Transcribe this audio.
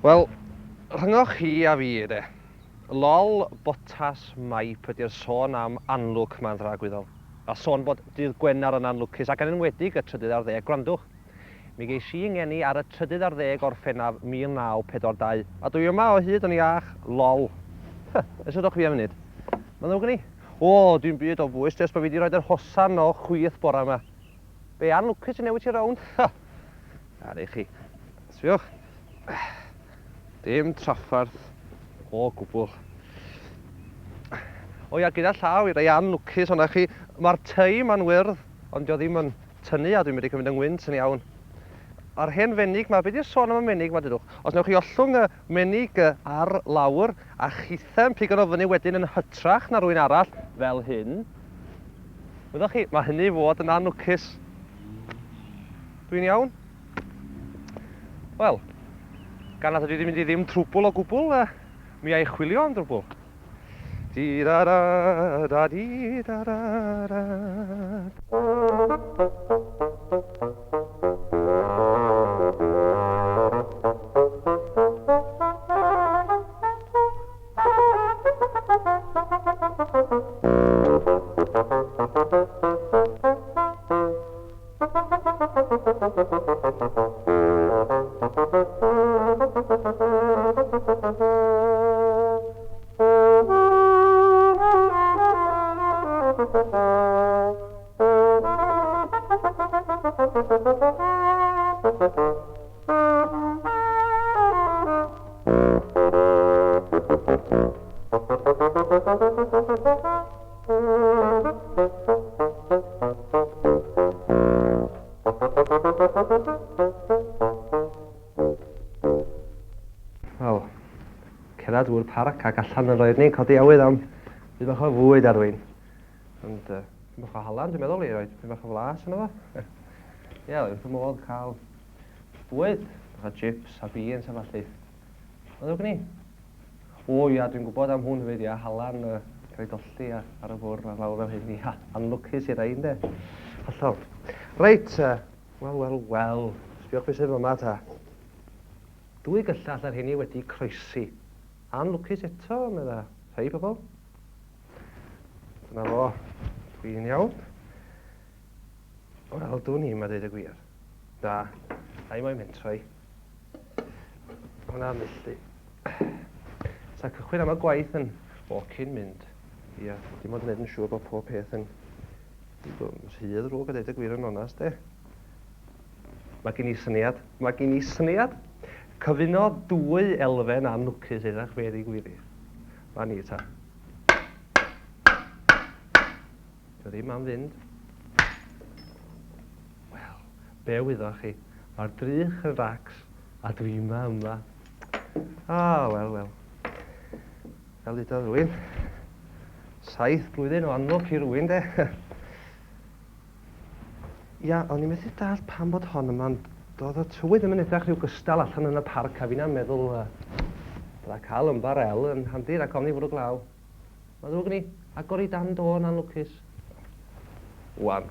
Wel, rhyngoch chi a fi de. Lol botas maip ydy'r sôn am anlwc ma'n ddragwyddol. A sôn bod dydd Gwener yn anlwcus ac yn enwedig y 30 gwrandwch. Mi geis i ngeni ar y 30 Orffennaf 1942 a dwi yma o hyd yn iach, lol. Esodwch fi am munud. Mae'n ddewch ni? O, dwi'n byd o fwys, jyst bod fi wedi rhoi'r hosan o chwyth bora yma. Be anlwcus yn newid i rownd? Ar eich chi. Sfiwch. Dim traffarth o gwbl. O ia, gyda llaw i rei anlwcus o'na chi. Mae'r teim yn wyrdd, ond dio ddim yn tynnu a dwi'n mynd i cymryd yn gwynt yn iawn. A'r hen fenig ma, beth yw'r sôn am y menig ma dydwch? Os newch chi ollwng y menig ar lawr a chithau'n pigon o fyny wedyn yn hytrach na rwy'n arall, fel hyn. Wyddwch chi, mae hynny fod yn anlwcus. Dwi'n iawn? Wel, gan nad ydw i wedi mynd i ddim trwbl o gwbl, mi ai chwilio am drwbl. Di-da-da-da-di-da-da-da. Wel, cerad wr parc ac allan yn roed ni, codi awydd am byd bach o fwyd ar rwy'n. Ond byd bach o halan, dwi'n meddwl i roed byd bach o flas yna fo. Ie, wrth y modd cael bwyd, bach o chips a beans a falle. Ond yw'n ni? O ia, dwi'n gwybod am hwn hefyd, ia, halan cael ei dolli ar y bwrdd a lawr fel hyn, ia, anlwcus i'r ein de. Hollol. Reit, wel, sbiwch beth sydd yma ta. 2 gyllall ar hynny wedi croesi. Anlwcus eto, medda rhai pobl. Dyna fo, dwi'n iawn. Wel, dwi'n ni, mae dweud y gwir. Da, rhai moyn mynd troi. Hwna milltu. Sa'n cychwyn am y gwaith yn cyn mynd. Ia, dim ond wneud yn siŵr bod pob peth yn rhydd rwg a dweud y gwir yn onast, de. Mae gen i syniad. Cyfuno 2 elfen anlwcus edrych fe di gwiri. Fa ni ta. Dio ddim am fynd. Wel, be wyddoch chi? Mae'r drych yn racs a dwi yma. Wel. Fel dweud rhywun. 7 blwyddyn o anlwc i rhywun, de. Ia, o'n i'n methu dall pam bod hon yma'n doedd y tywydd ddim yn edrych rhyw gystal allan yn y parc a fi'n meddwl bydda cael yn barel yn handi rhaid ofni fwrw glaw. Mae ddrwg ni, agor i dan do'n anlwcus. Wan.